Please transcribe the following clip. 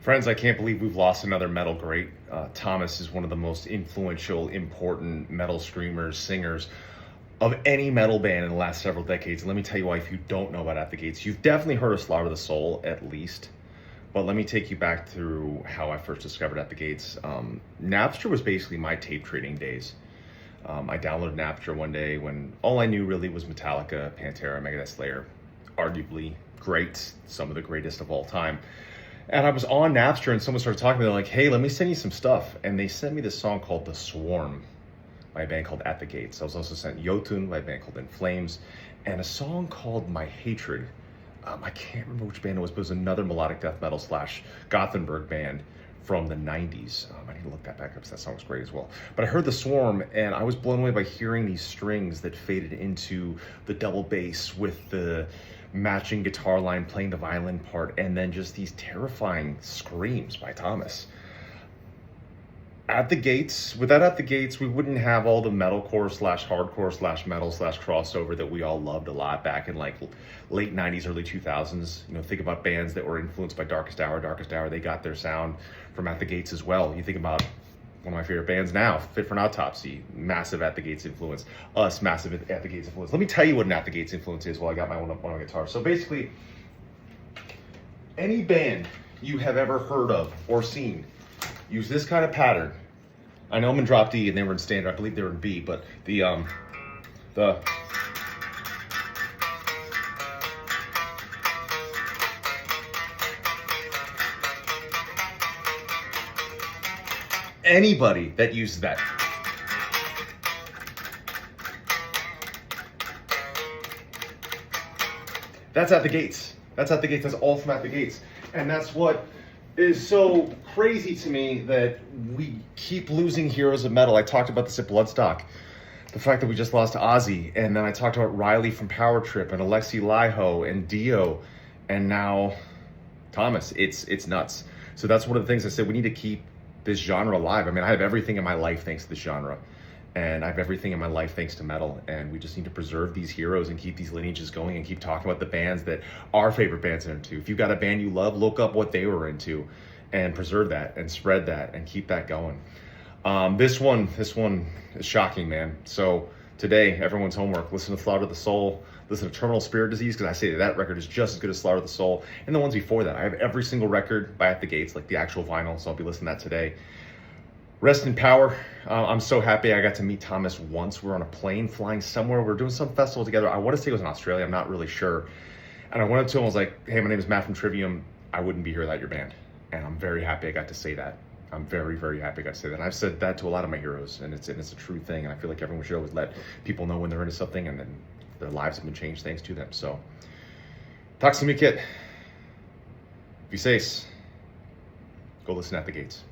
Friends, I can't believe we've lost another metal great. Tomas is one of the most influential, important metal screamers, singers of any metal band in the last several decades. And let me tell you why, if you don't know about At the Gates, you've definitely heard of Slaughter the Soul, at least. But let me take you back through how I first discovered At the Gates. Napster was basically my tape trading days. I downloaded Napster one day when all I knew really was Metallica, Pantera, Megadeth, Slayer, arguably great, some of the greatest of all time. And I was on Napster and someone started talking to me, they're like, hey, let me send you some stuff. And they sent me this song called The Swarm by a band called At the Gates. I was also sent Jotun by a band called In Flames, and a song called My Hatred. I can't remember which band it was, but it was another melodic death metal / Gothenburg band from the 90s. I need to look that back up because that song was great as well. But I heard The Swarm and I was blown away by hearing these strings that faded into the double bass with the matching guitar line playing the violin part, and then just these terrifying screams by Tomas. At the Gates, without At the Gates, we wouldn't have all the metalcore / hardcore / metal / crossover that we all loved a lot back in like late 90s, early 2000s. You know, think about bands that were influenced by Darkest Hour, they got their sound from At the Gates as well. You think about one of my favorite bands now, Fit for an Autopsy, massive At the Gates influence. Us, massive At the Gates influence. Let me tell you what an At the Gates influence is while I got one of my guitars. So basically, any band you have ever heard of or seen use this kind of pattern. I know I'm in drop D and they were in standard. I believe they were in B, but the anybody that uses that. That's At the Gates. That's At the Gates. That's all from At the Gates. And that's what is so crazy to me, that we keep losing heroes of metal. I talked about this at Bloodstock. The fact that we just lost Ozzy. And then I talked about Riley from Power Trip and Alexi Laiho and Dio. And now Tomas. It's nuts. So that's one of the things I said, we need to keep this genre alive. I mean, I have everything in my life thanks to this genre. And I have everything in my life thanks to metal. And we just need to preserve these heroes and keep these lineages going and keep talking about the bands that our favorite bands are into. If you've got a band you love, look up what they were into and preserve that and spread that and keep that going. This one is shocking, man. So today, everyone's homework, listen to Slaughter the Soul, listen to Terminal Spirit Disease, because I say that record is just as good as Slaughter the Soul. And the ones before that, I have every single record by At the Gates, like the actual vinyl, so I'll be listening to that today. Rest in power. I'm so happy I got to meet Tomas once. We were on a plane flying somewhere. We were doing some festival together. I want to say it was in Australia. I'm not really sure. And I went up to him and was like, hey, my name is Matt from Trivium. I wouldn't be here without your band. And I'm very happy I got to say that. I'm very, very happy I got to say that. And I've said that to a lot of my heroes, and it's a true thing. And I feel like everyone should always let people know when they're into something and then their lives have been changed thanks to them. So, talk to me, kid. Be safe. Go listen At the Gates.